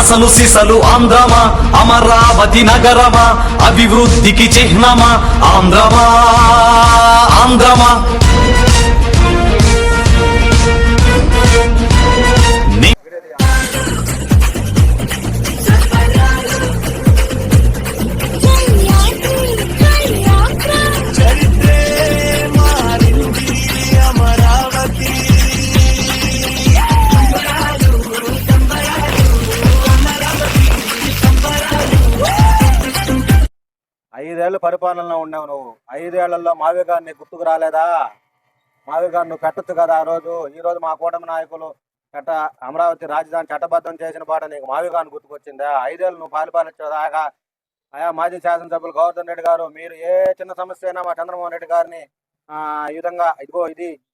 అసలు సిసలు ఆంధ్రమా, అమరావతి నగరమా, అభివృద్ధికి చిహ్నమా ఆంధ్రమా, ఆంధ్రమా. 5 ఏళ్ళు పరిపాలనలో ఉన్నావు నువ్వు. 5 ఏళ్లలో మావి గారిని గుర్తుకు రాలేదా? మావి గారు నువ్వు పెట్టొచ్చు కదా ఆ రోజు. ఈ రోజు మా కూటమి నాయకులు అమరావతి రాజధాని చట్టబద్ధం చేసిన పాట నీకు మావి గారిని గుర్తుకొచ్చిందా? 5 ఏళ్ళు నువ్వు పరిపాలించదా? ఆయా మాజీ శాసనసభ్యులు గోవర్ధన్ రెడ్డి గారు మీరు ఏ చిన్న సమస్య అయినా మా చంద్రమోహన్ రెడ్డి గారిని ఈ విధంగా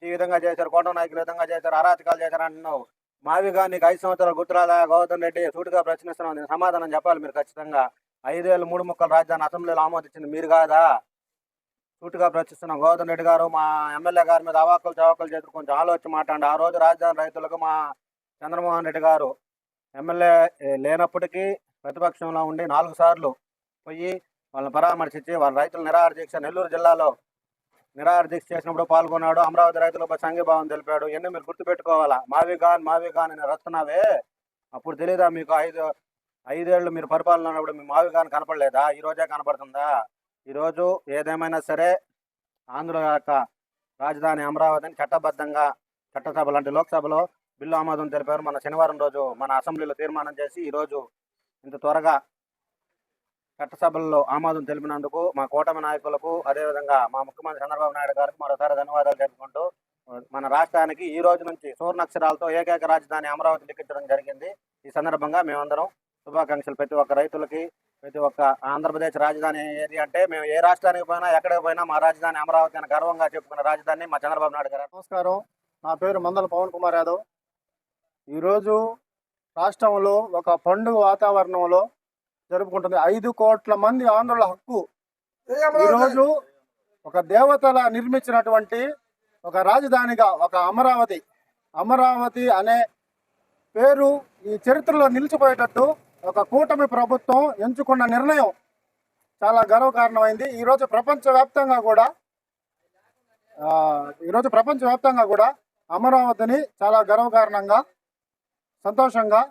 ఈ విధంగా చేశారు, కూటమి నాయకులు ఈ విధంగా చేశారు, అరాచకాలు చేశారు అంటున్నావు. మావి గారు నీకు 5 సంవత్సరాలు గుర్తురాదా? గోవర్ధన్ రెడ్డి సూటిగా ప్రశ్నిస్తున్నావు, నేను సమాధానం చెప్పాలి మీరు ఖచ్చితంగా. 5 ఏళ్ళు 3 ముక్కల రాజధాని అసెంబ్లీలో ఆమోదించింది మీరు కాదా? సూటిగా ప్రశ్నిస్తున్నాం. గోవర్ధన్ రెడ్డి గారు మా ఎమ్మెల్యే గారి మీద అవాకులు చవాకులు చేసి కొంచెం ఆలోచన మాట్లాడండి. ఆ రోజు రాజధాని రైతులకు మా చంద్రమోహన్ రెడ్డి గారు ఎమ్మెల్యే లేనప్పటికీ ప్రతిపక్షంలో ఉండి 4 సార్లు పోయి వాళ్ళని పరామర్శించి వాళ్ళ రైతులు నిరాహార దీక్ష నెల్లూరు జిల్లాలో నిరాహార దీక్ష చేసినప్పుడు పాల్గొన్నాడు. అమరావతి రైతులకు సంఘీభావం తెలిపాడు. ఇవన్నీ మీరు గుర్తుపెట్టుకోవాలా. మావి గాన్ అని రస్తున్నావే, అప్పుడు తెలియదా మీకు? 5 ఏళ్ళు మీరు పరిపాలన ఉన్నప్పుడు మీ మావి గాని కనపడలేదా? ఈ రోజే కనపడుతుందా? ఈరోజు ఏదేమైనా సరే ఆంధ్ర యొక్క రాజధాని అమరావతిని చట్టబద్ధంగా చట్టసభలు అంటే లోక్సభలో బిల్లు ఆమోదం తెలిపారు. మన శనివారం రోజు మన అసెంబ్లీలో తీర్మానం చేసి ఈరోజు ఇంత త్వరగా చట్టసభల్లో ఆమోదం తెలిపినందుకు మా కూటమి నాయకులకు, అదేవిధంగా మా ముఖ్యమంత్రి చంద్రబాబు నాయుడు గారికి మరోసారి ధన్యవాదాలు తెలుపుకుంటూ మన రాష్ట్రానికి ఈ రోజు నుంచి సువర్ణాక్షరాలతో ఏకైక రాజధాని అమరావతి లిఖించడం జరిగింది. ఈ సందర్భంగా మేమందరం శుభాకాంక్షలు ప్రతి ఒక్క రైతులకి, ప్రతి ఒక్క ఆంధ్రప్రదేశ్ రాజధాని ఏది అంటే మేము ఏ రాష్ట్రానికి పోయినా ఎక్కడికి పోయినా మా రాజధాని అమరావతి అని గర్వంగా చెప్పుకున్న రాజధాని మా చంద్రబాబు నాయుడు గారు. నమస్కారం, నా పేరు మందల పవన్ కుమార్ యాదవ్. ఈరోజు రాష్ట్రంలో ఒక పండుగ వాతావరణంలో జరుపుకుంటుంది. 5 కోట్ల మంది ఆంధ్రుల హక్కు. ఈరోజు ఒక దేవతల నిర్మించినటువంటి ఒక రాజధానిగా ఒక అమరావతి అనే పేరు ఈ చరిత్రలో నిలిచిపోయేటట్టు ఒక కూటమి ప్రభుత్వం ఎంచుకున్న నిర్ణయం చాలా గర్వకారణమైంది. ఈరోజు ప్రపంచవ్యాప్తంగా కూడా అమరావతిని చాలా గర్వకారణంగా సంతోషంగా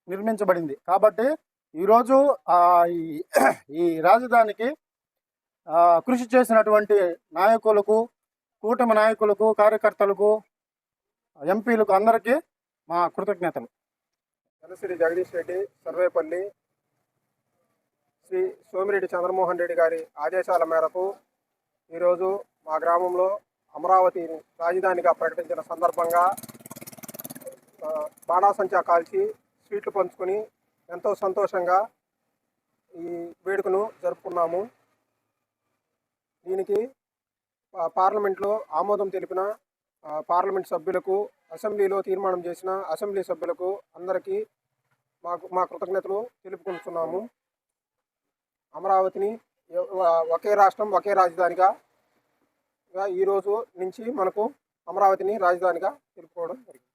నిర్మించబడింది. కాబట్టి ఈరోజు ఈ రాజధానికి కృషి చేసినటువంటి నాయకులకు, కూటమి నాయకులకు, కార్యకర్తలకు, ఎంపీలకు అందరికీ మా కృతజ్ఞతలు. శ్రీ జగదీష్ రెడ్డి, సర్వేపల్లి, శ్రీ సోమిరెడ్డి చంద్రమోహన్ రెడ్డి గారి ఆదేశాల మేరకు ఈరోజు మా గ్రామంలో అమరావతిని రాజధానిగా ప్రకటించిన సందర్భంగా బాణాసంచా కాల్చి స్వీట్లు పంచుకొని ఎంతో సంతోషంగా ఈ వేడుకను జరుపుకున్నాము. దీనికి పార్లమెంట్లో ఆమోదం తెలిపిన పార్లమెంట్ సభ్యులకు, అసెంబ్లీలో తీర్మానం చేసిన అసెంబ్లీ సభ్యులకు అందరికీ మా కృతజ్ఞతలు తెలుపుకుంటున్నాము. అమరావతిని ఒకే రాష్ట్రం ఒకే రాజధానిగా ఈరోజు నుంచి మనకు అమరావతిని రాజధానిగా తెలుపుకోవడం జరిగింది.